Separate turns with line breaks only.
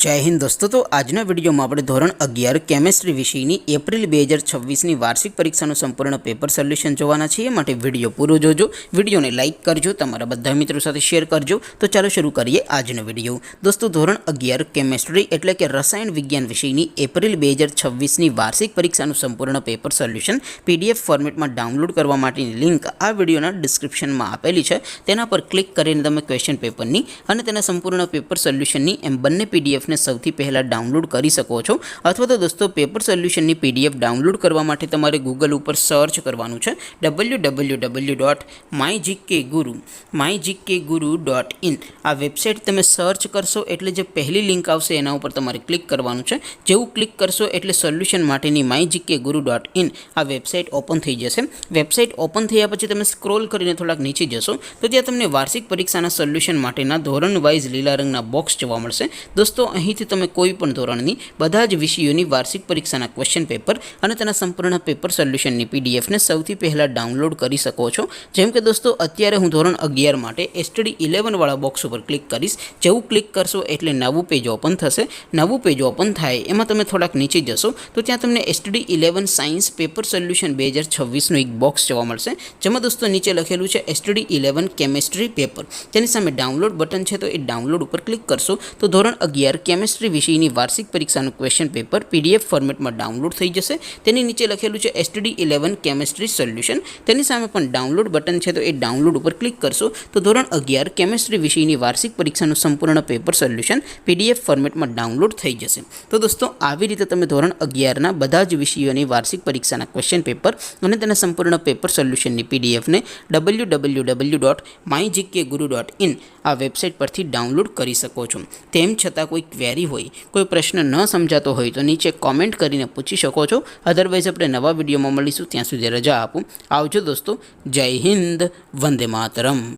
जय हिंद दोस्तों। तो आजना विडियो में આપણે ધોરણ 11 કેમેસ્ટ્રી વિષયની એપ્રિલ 2026ની વાર્ષિક પરીક્ષાનું સંપૂર્ણ પેપર સોલ્યુશન જોવાના છીએ। માટે વિડિયો પૂરો જોજો, વિડિયોને લાઈક કરજો, તમારા બધા મિત્રો સાથે શેર કરજો। તો ચાલો શરૂ કરીએ આજનો વિડિયો। દોસ્તો ધોરણ 11 કેમેસ્ટ્રી એટલે કે રસાયણ વિજ્ઞાન વિષયની એપ્રિલ 2026ની વાર્ષિક પરીક્ષાનું સંપૂર્ણ પેપર સોલ્યુશન પીડીએફ ફોર્મેટમાં ડાઉનલોડ કરવા માટેની લિંક આ વિડિયોના ડિસ્ક્રિપ્શનમાં આપેલી છે। તેના પર ક્લિક કરીને તમે ક્વેશ્ચન પેપરની અને તેના સંપૂર્ણ પેપર સોલ્યુશનની એમ બંને પીડીએફ ने સૌથી પહેલા ડાઉનલોડ કરી શકો છો। અથવા તો દોસ્તો પેપર સોલ્યુશનની પીડીએફ ડાઉનલોડ કરવા માટે તમારે ગૂગલ ઉપર સર્ચ કરવાનું છે www.mygkguru.in। આ વેબસાઇટ તમે સર્ચ કરશો એટલે જે પહેલી લિંક આવશે એના ઉપર તમારે ક્લિક કરવાનું છે। જેવું ક્લિક કરશો એટલે સોલ્યુશન માટેની mygkguru.in આ વેબસાઇટ ઓપન થઈ જશે। વેબસાઇટ ઓપન થયા પછી તમે સ્ક્રોલ કરીને થોડાક નીચે જશો તો ત્યાં તમને વાર્ષિક પરીક્ષાના સોલ્યુશન માટેના ધોરણ વાઇઝ લીલા રંગના બોક્સ જોવા મળશે। दोस्तों અહીંથી તમે કોઈ પણ ધોરણની બધા જ વિષયોની વાર્ષિક પરીક્ષાના ક્વેશ્ચન પેપર અને તેના સંપૂર્ણ પેપર સોલ્યુશનની પીડીએફને સૌથી પહેલા ડાઉનલોડ કરી શકો છો। જેમ કે દોસ્તો અત્યારે હું ધોરણ 11 માટે એસટીડી 11 વાળા બોક્સ ઉપર ક્લિક કરીશ। જેવું ક્લિક કરશો એટલે નવું પેજ ઓપન થશે। નવું પેજ ઓપન થાય એમાં તમે થોડાક નીચે જશો તો ત્યાં તમને એસટીડી 11 સાયન્સ પેપર સોલ્યુશન 2026નું એક બોક્સ જોવા મળશે। જેમાં દોસ્તો નીચે લખેલું છે એસટીડી 11 કેમેસ્ટ્રી પેપર। તેની સામે ડાઉનલોડ બટન છે તો એ ડાઉનલોડ ઉપર ક્લિક કરશો તો ધોરણ 11 કેમેસ્ટ્રી વિષયની વાર્ષિક પરીક્ષાનું ક્વેશ્ચન પેપર પીડીએફ ફોર્મેટમાં ડાઉનલોડ થઈ જશે। તેની નીચે લખેલું છે એસટીડી 11 કેમેસ્ટ્રી સોલ્યુશન। તેની સામે પણ ડાઉનલોડ બટન છે તો એ ડાઉનલોડ ઉપર ક્લિક કરશો તો ધોરણ 11 કેમેસ્ટ્રી વિષયની વાર્ષિક પરીક્ષાનું સંપૂર્ણ પેપર સોલ્યુશન પીડીએફ ફોર્મેટમાં ડાઉનલોડ થઈ જશે। તો દોસ્તો આવી રીતે તમે ધોરણ 11ના બધા જ વિષયોની વાર્ષિક પરીક્ષાના ક્વેશ્ચન પેપર અને તેના સંપૂર્ણ પેપર સોલ્યુશનની પીડીએફને www.mygkguru.in આ વેબસાઇટ પરથી ડાઉનલોડ કરી શકો છો। તેમ છતાં કોઈ ક્વેરી હોય, કોઈ પ્રશ્ન ન સમજાતો હોય તો નીચે કોમેન્ટ કરીને પૂછી શકો છો। અધરવાઇઝ આપણે નવા વિડીયોમાં મળીશું, ત્યાં સુધી રજા આપો। આવજો દોસ્તો। જય હિન્દ, વંદે માતરમ।